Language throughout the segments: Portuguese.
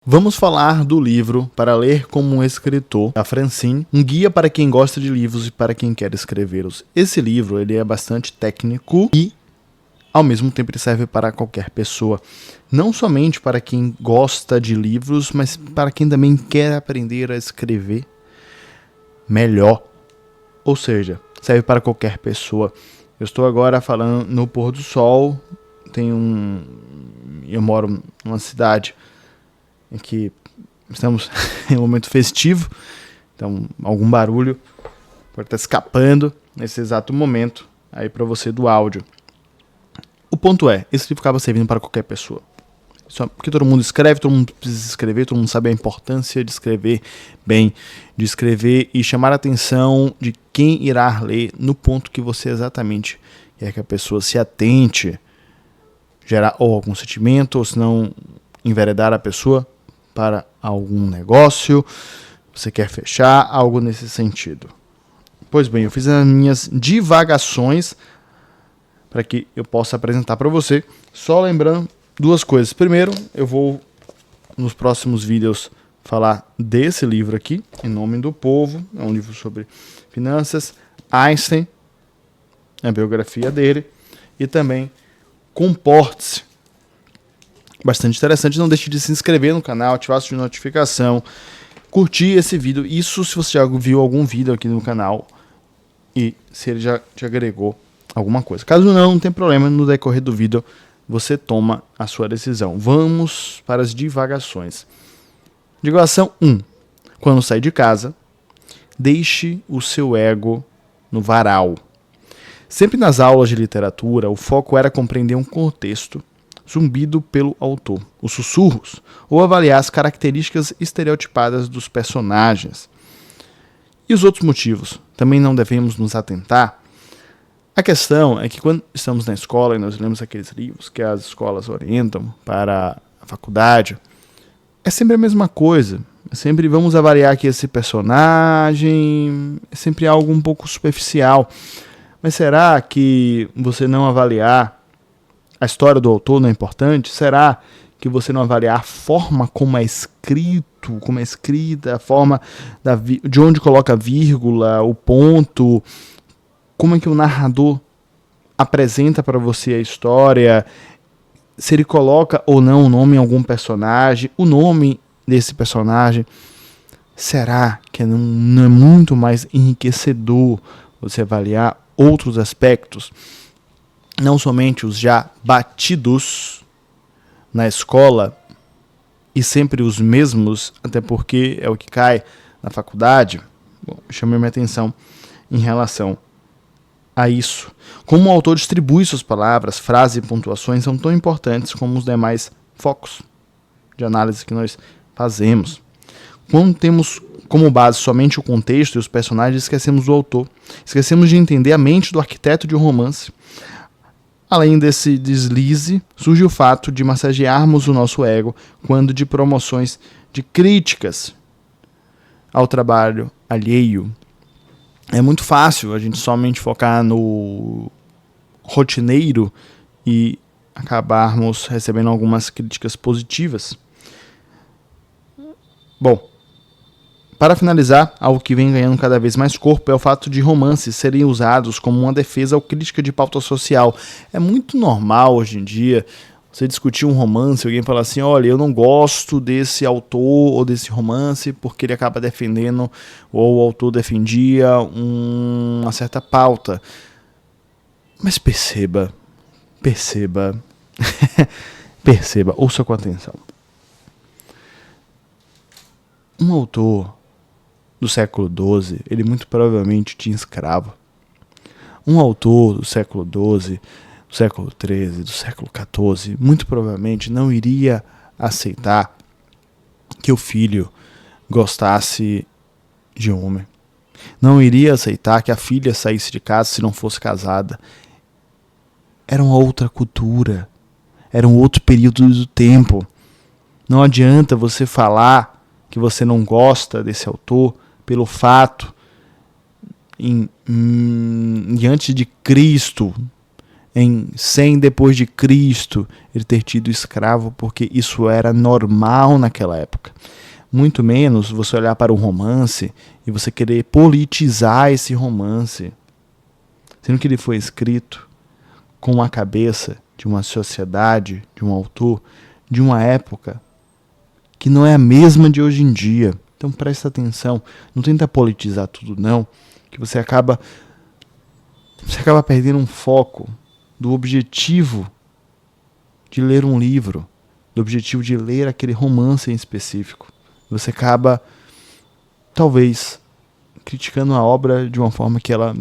Vamos falar do livro Para Ler como um Escritor, da Francine, um guia para quem gosta de livros e para quem quer escrevê-los. Esse livro ele é bastante técnico e, ao mesmo tempo, ele serve para qualquer pessoa. Não somente para quem gosta de livros, mas para quem também quer aprender a escrever melhor. Ou seja, serve para qualquer pessoa. Eu estou agora falando no pôr do sol. Eu moro numa cidade em que estamos em um momento festivo, então algum barulho pode estar escapando nesse exato momento aí para você do áudio. O ponto é, esse livro acaba servindo para qualquer pessoa. Só porque todo mundo escreve, todo mundo precisa escrever, todo mundo sabe a importância de escrever bem, de escrever e chamar a atenção de quem irá ler no ponto que você exatamente quer que a pessoa se atente, gerar ou algum sentimento, ou se não enveredar a pessoa para algum negócio, você quer fechar, algo nesse sentido. Pois bem, eu fiz as minhas divagações para que eu possa apresentar para você, só lembrando duas coisas. Primeiro, eu vou nos próximos vídeos falar desse livro aqui, Em Nome do Povo, é um livro sobre finanças, Einstein, a biografia dele, e também Comporte-se. Bastante interessante, não deixe de se inscrever no canal, ativar a sua notificação, curtir esse vídeo, isso se você já viu algum vídeo aqui no canal e se ele já te agregou alguma coisa. Caso não tem problema, no decorrer do vídeo você toma a sua decisão. Vamos para as divagações. Divagação 1. Quando sair de casa, deixe o seu ego no varal. Sempre nas aulas de literatura, o foco era compreender um contexto zumbido pelo autor, os sussurros, ou avaliar as características estereotipadas dos personagens. E os outros motivos, também não devemos nos atentar? A questão é que quando estamos na escola e nós lemos aqueles livros que as escolas orientam para a faculdade, é sempre a mesma coisa. É sempre vamos avaliar aqui esse personagem, é sempre algo um pouco superficial. Mas será que você não avaliar a história do autor não é importante? Será que você não avaliar a forma como é escrito, como é escrita, a forma de onde coloca a vírgula, o ponto, como é que o narrador apresenta para você a história, se ele coloca ou não o nome em algum personagem, o nome desse personagem? Será que não é muito mais enriquecedor você avaliar outros aspectos? Não somente os já batidos na escola e sempre os mesmos, até porque é o que cai na faculdade. Bom, chamei minha atenção em relação a isso. Como o autor distribui suas palavras, frases e pontuações são tão importantes como os demais focos de análise que nós fazemos. Quando temos como base somente o contexto e os personagens, esquecemos do autor. Esquecemos de entender a mente do arquiteto de um romance. Além desse deslize, surge o fato de massagearmos o nosso ego quando de promoções de críticas ao trabalho alheio. É muito fácil a gente somente focar no rotineiro e acabarmos recebendo algumas críticas positivas. Bom, para finalizar, algo que vem ganhando cada vez mais corpo é o fato de romances serem usados como uma defesa ou crítica de pauta social. É muito normal hoje em dia você discutir um romance, alguém falar assim, olha, eu não gosto desse autor ou desse romance porque ele acaba defendendo, ou o autor defendia uma certa pauta. Mas perceba, ouça com atenção. Um autor do século XII, ele muito provavelmente tinha escravo. Um autor do século XII, do século XIII, do século XIV, muito provavelmente não iria aceitar que o filho gostasse de um homem. Não iria aceitar que a filha saísse de casa se não fosse casada. Era uma outra cultura, era um outro período do tempo. Não adianta você falar que você não gosta desse autor pelo fato, diante de Cristo, em 100 depois de Cristo ele ter tido escravo, porque isso era normal naquela época. Muito menos você olhar para um romance e você querer politizar esse romance, sendo que ele foi escrito com a cabeça de uma sociedade, de um autor, de uma época que não é a mesma de hoje em dia. Então presta atenção, não tenta politizar tudo não, que você acaba perdendo um foco do objetivo de ler um livro, do objetivo de ler aquele romance em específico. Você acaba, talvez, criticando a obra de uma forma que ela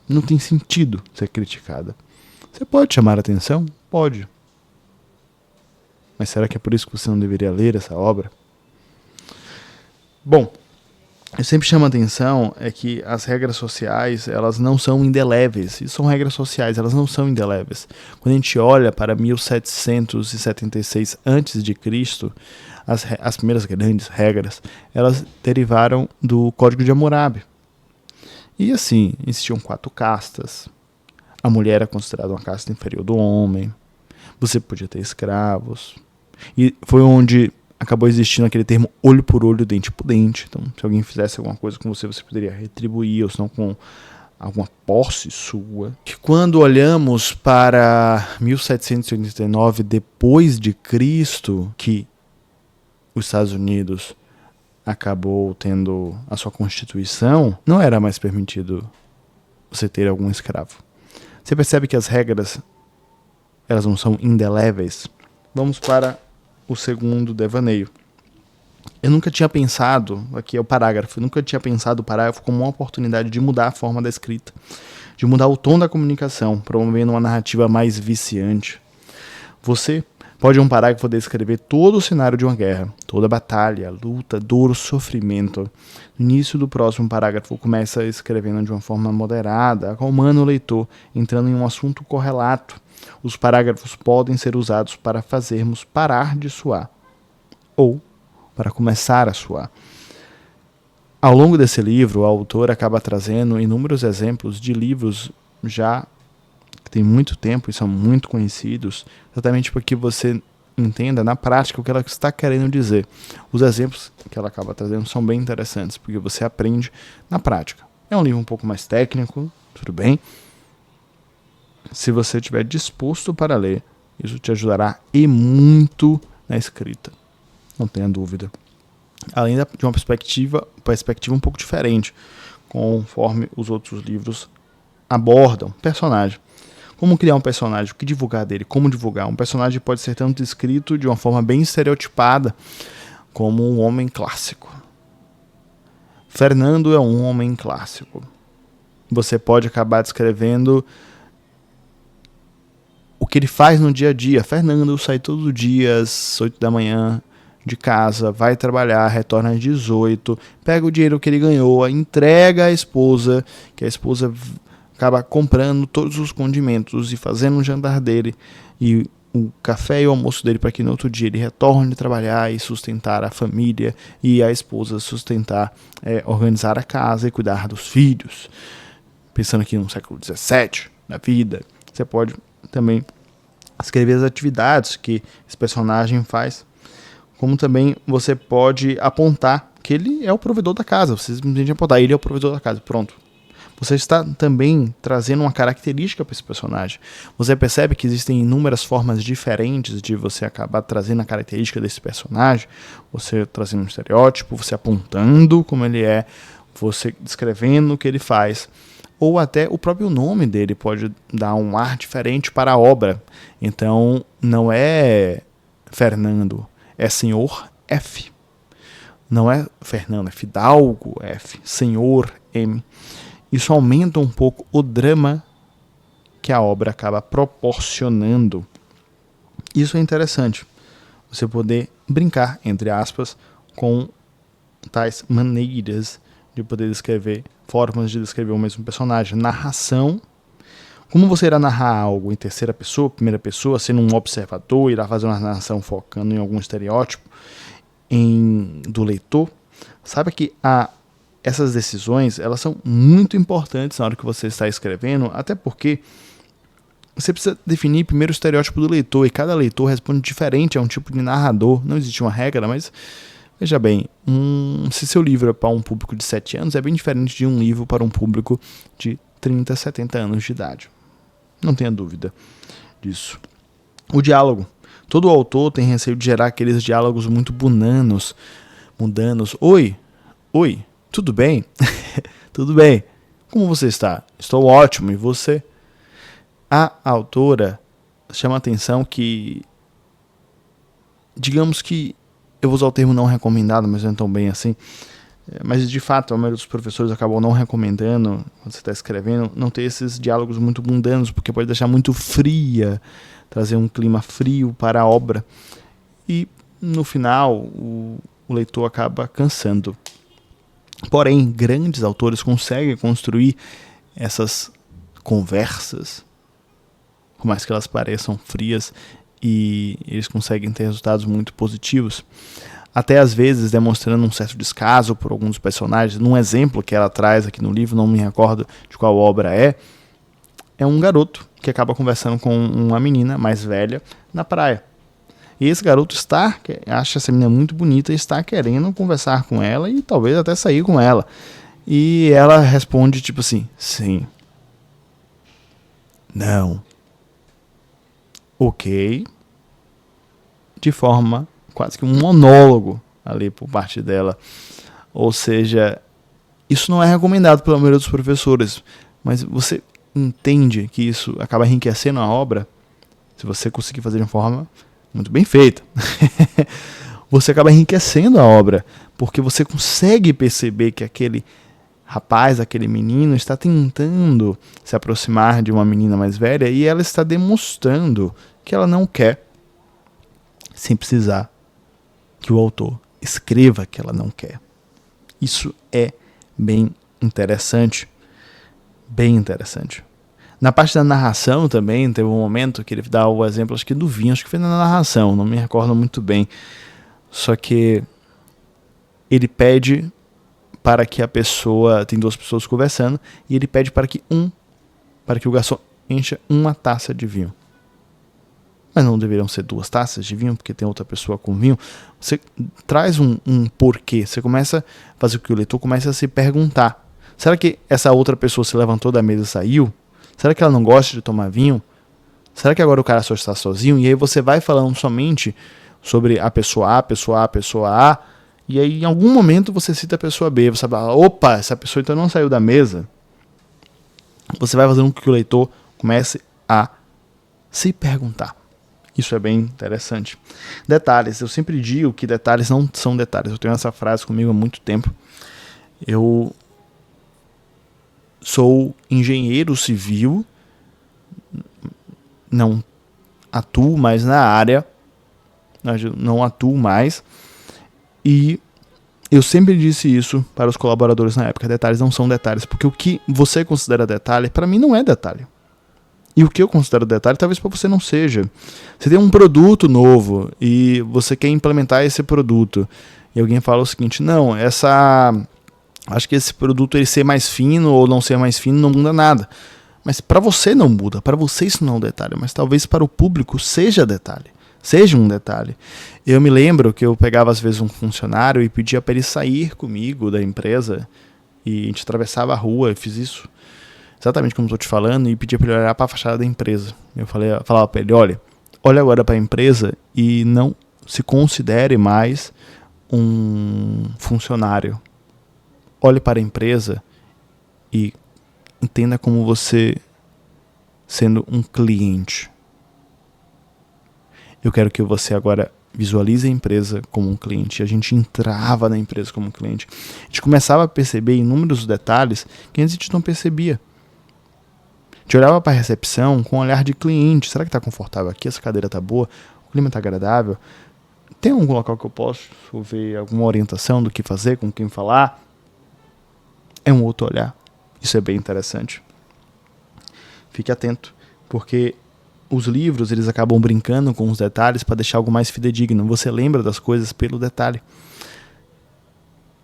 não tem sentido ser criticada. Você pode chamar a atenção? Pode. Mas será que é por isso que você não deveria ler essa obra? Bom, eu sempre chamo a atenção é que as regras sociais, elas não são indeléveis. E são regras sociais, elas não são indeléveis. Quando a gente olha para 1776 a.C., as primeiras grandes regras, elas derivaram do Código de Hammurabi. E assim, existiam 4 castas. A mulher era considerada uma casta inferior do homem. Você podia ter escravos. E foi onde acabou existindo aquele termo olho por olho, dente por dente. Então, se alguém fizesse alguma coisa com você, você poderia retribuir, ou senão com alguma posse sua. Que quando olhamos para 1789 depois de Cristo, que os Estados Unidos acabou tendo a sua Constituição, não era mais permitido você ter algum escravo. Você percebe que as regras, elas não são indeléveis? Vamos para o segundo devaneio. Eu nunca tinha pensado, aqui é o parágrafo, eu nunca tinha pensado o parágrafo como uma oportunidade de mudar a forma da escrita, de mudar o tom da comunicação, promovendo uma narrativa mais viciante. Você pode, em um parágrafo, descrever todo o cenário de uma guerra, toda a batalha, luta, dor, sofrimento. No início do próximo parágrafo, começa escrevendo de uma forma moderada, acalmando o leitor, entrando em um assunto correlato. Os parágrafos podem ser usados para fazermos parar de suar, ou para começar a suar. Ao longo desse livro, o autor acaba trazendo inúmeros exemplos de livros já que tem muito tempo e são muito conhecidos, exatamente para que você entenda na prática o que ela está querendo dizer. Os exemplos que ela acaba trazendo são bem interessantes, porque você aprende na prática. É um livro um pouco mais técnico, tudo bem. Se você estiver disposto para ler, isso te ajudará e muito na escrita. Não tenha dúvida. Além de uma perspectiva um pouco diferente, conforme os outros livros abordam personagem. Como criar um personagem, o que divulgar dele, como divulgar. Um personagem pode ser tanto descrito de uma forma bem estereotipada, como um homem clássico. Fernando é um homem clássico. Você pode acabar descrevendo o que ele faz no dia a dia. Fernando sai todo dia às 8 da manhã de casa, vai trabalhar, retorna às 18, pega o dinheiro que ele ganhou, entrega à esposa, que a esposa acaba comprando todos os condimentos e fazendo o jantar dele e o café e o almoço dele para que no outro dia ele retorne a trabalhar e sustentar a família e a esposa sustentar, organizar a casa e cuidar dos filhos. Pensando aqui no século XVII, na vida, você pode também escrever as atividades que esse personagem faz, como também você pode apontar que ele é o provedor da casa. Você simplesmente apontar, ele é o provedor da casa, pronto. Você está também trazendo uma característica para esse personagem. Você percebe que existem inúmeras formas diferentes de você acabar trazendo a característica desse personagem. Você trazendo um estereótipo, você apontando como ele é, você descrevendo o que ele faz. Ou até o próprio nome dele pode dar um ar diferente para a obra. Então, não é Fernando, é Senhor F. Não é Fernando, é Fidalgo F. Senhor M. Isso aumenta um pouco o drama que a obra acaba proporcionando. Isso é interessante. Você poder brincar, entre aspas, com tais maneiras de poder descrever, formas de descrever o mesmo personagem. Narração. Como você irá narrar algo em terceira pessoa, primeira pessoa, sendo um observador, irá fazer uma narração focando em algum estereótipo do leitor. Saiba que essas decisões, elas são muito importantes na hora que você está escrevendo, até porque você precisa definir primeiro o estereótipo do leitor, e cada leitor responde diferente a um tipo de narrador. Não existe uma regra, mas veja bem, se seu livro é para um público de 7 anos, é bem diferente de um livro para um público de 30, 70 anos de idade. Não tenha dúvida disso. O diálogo. Todo autor tem receio de gerar aqueles diálogos muito mundanos. Oi, tudo bem? Tudo bem. Como você está? Estou ótimo, e você? A autora chama a atenção que, digamos que, eu vou usar o termo não recomendado, mas não é tão bem assim, mas de fato a maioria dos professores acabam não recomendando, quando você está escrevendo, não ter esses diálogos muito mundanos, porque pode deixar muito fria, trazer um clima frio para a obra, e no final o leitor acaba cansando. Porém, grandes autores conseguem construir essas conversas, por mais que elas pareçam frias, e eles conseguem ter resultados muito positivos, até às vezes demonstrando um certo descaso por alguns dos personagens. Num exemplo que ela traz aqui no livro, não me recordo de qual obra é um garoto que acaba conversando com uma menina mais velha na praia. E esse garoto acha essa menina muito bonita e está querendo conversar com ela e talvez até sair com ela. E ela responde tipo assim, sim, não, ok, de forma quase que um monólogo ali por parte dela. Ou seja, isso não é recomendado pela maioria dos professores, mas você entende que isso acaba enriquecendo a obra, se você conseguir fazer de uma forma muito bem feita. Você acaba enriquecendo a obra, porque você consegue perceber que aquele rapaz, aquele menino está tentando se aproximar de uma menina mais velha e ela está demonstrando que ela não quer, sem precisar que o autor escreva que ela não quer. Isso é bem interessante. Bem interessante. Na parte da narração também, teve um momento que ele dá o exemplo, acho que do vinho, acho que foi na narração, não me recordo muito bem. Só que ele pede para que a pessoa, tem duas pessoas conversando, e ele pede para que o garçom encha uma taça de vinho. Mas não deveriam ser 2 taças de vinho, porque tem outra pessoa com vinho. Você traz um porquê, você começa a fazer com que o leitor comece a se perguntar, será que essa outra pessoa se levantou da mesa e saiu? Será que ela não gosta de tomar vinho? Será que agora o cara só está sozinho? E aí você vai falando somente sobre a pessoa A, e aí em algum momento você cita a pessoa B, você fala, opa, essa pessoa então não saiu da mesa. Você vai fazendo com que o leitor comece a se perguntar. Isso é bem interessante. Detalhes, eu sempre digo que detalhes não são detalhes. Eu tenho essa frase comigo há muito tempo. Eu sou engenheiro civil, não atuo mais na área, não atuo mais, e eu sempre disse isso para os colaboradores na época, detalhes não são detalhes, porque o que você considera detalhe, para mim não é detalhe. E o que eu considero detalhe, talvez para você não seja. Você tem um produto novo e você quer implementar esse produto, e alguém fala o seguinte, não, acho que esse produto ele ser mais fino ou não ser mais fino não muda nada. Mas para você não muda, para você isso não é um detalhe, mas talvez para o público seja um detalhe. Eu me lembro que eu pegava às vezes um funcionário e pedia para ele sair comigo da empresa, e a gente atravessava a rua, eu fiz isso exatamente como estou te falando, e pedia para ele olhar para a fachada da empresa. Eu falava para ele, olha agora para a empresa e não se considere mais um funcionário. Olhe para a empresa e entenda como você sendo um cliente. Eu quero que você agora visualize a empresa como um cliente. A gente entrava na empresa como um cliente. A gente começava a perceber inúmeros detalhes que antes a gente não percebia. A gente olhava para a recepção com um olhar de cliente. Será que está confortável aqui? Essa cadeira está boa? O clima está agradável? Tem algum local que eu posso ver alguma orientação do que fazer, com quem falar? É um outro olhar. Isso é bem interessante. Fique atento, porque os livros eles acabam brincando com os detalhes para deixar algo mais fidedigno. Você lembra das coisas pelo detalhe.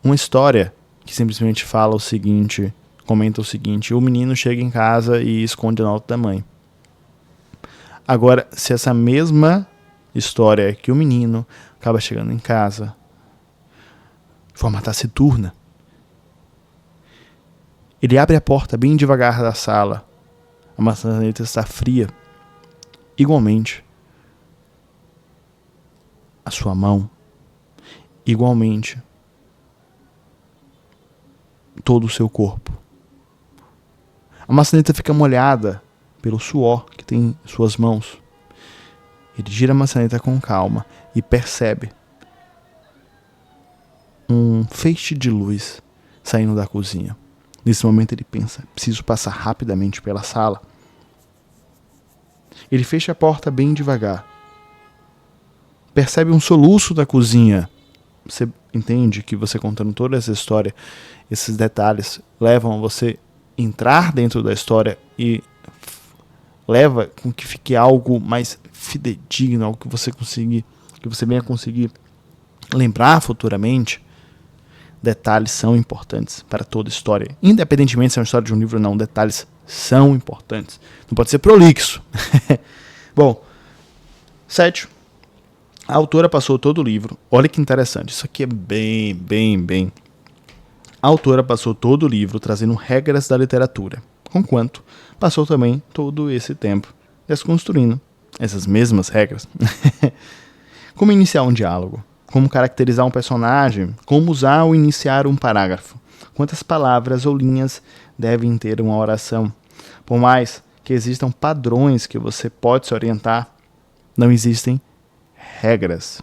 Uma história que simplesmente fala o seguinte, comenta o seguinte, o menino chega em casa e esconde a nota da mãe. Agora, se essa mesma história é que o menino acaba chegando em casa de forma taciturna, ele abre a porta bem devagar da sala, a maçaneta está fria, igualmente a sua mão, igualmente todo o seu corpo. A maçaneta fica molhada pelo suor que tem em suas mãos. Ele gira a maçaneta com calma e percebe um feixe de luz saindo da cozinha. Nesse momento ele pensa, preciso passar rapidamente pela sala. Ele fecha a porta bem devagar. Percebe um soluço da cozinha. Você entende que você contando toda essa história, esses detalhes levam a você entrar dentro da história e leva com que fique algo mais fidedigno, algo que você venha conseguir lembrar futuramente. Detalhes são importantes para toda história. Independentemente se é uma história de um livro ou não, detalhes são importantes. Não pode ser prolixo. Bom, 7. A autora passou todo o livro. Olha que interessante. Isso aqui é bem. A autora passou todo o livro trazendo regras da literatura, conquanto passou também todo esse tempo desconstruindo essas mesmas regras. Como iniciar um diálogo, como caracterizar um personagem, como usar ou iniciar um parágrafo, quantas palavras ou linhas devem ter uma oração. Por mais que existam padrões que você pode se orientar, não existem regras.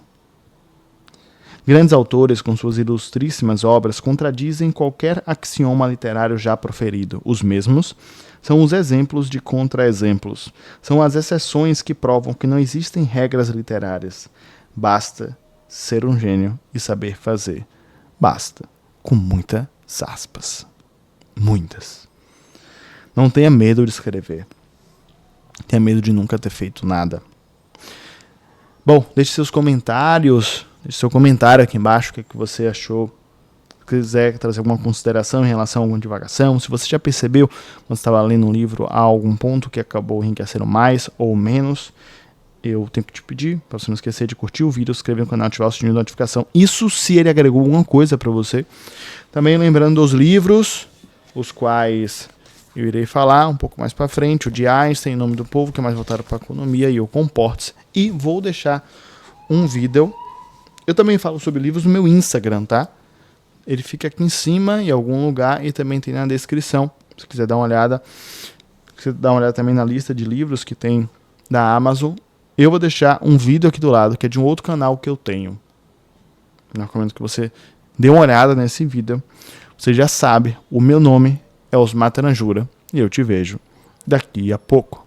Grandes autores, com suas ilustríssimas obras, contradizem qualquer axioma literário já proferido. Os mesmos são os exemplos de contra-exemplos. São as exceções que provam que não existem regras literárias. Basta ser um gênio e saber fazer. Basta, com muitas aspas. Muitas. Não tenha medo de escrever. Tenha medo de nunca ter feito nada. Bom, deixe seus comentários. Deixe seu comentário aqui embaixo, o que você achou. Se quiser trazer alguma consideração em relação a alguma divagação, se você já percebeu, quando estava lendo um livro, há algum ponto que acabou enriquecendo mais ou menos, eu tenho que te pedir, para você não esquecer de curtir o vídeo, se inscrever no canal, ativar o sininho de notificação. Isso se ele agregou alguma coisa para você. Também lembrando dos livros, os quais eu irei falar um pouco mais para frente. O de Einstein, Em Nome do Povo, que é mais voltado para a economia, e o Comporte-se. E vou deixar um vídeo. Eu também falo sobre livros no meu Instagram, tá? Ele fica aqui em cima, em algum lugar, e também tem na descrição. Se quiser dar uma olhada. Se quiser dar uma olhada também na lista de livros que tem da Amazon. Eu vou deixar um vídeo aqui do lado, que é de um outro canal que eu tenho. Eu recomendo que você dê uma olhada nesse vídeo. Você já sabe, o meu nome é Osmar Taranjura, e eu te vejo daqui a pouco.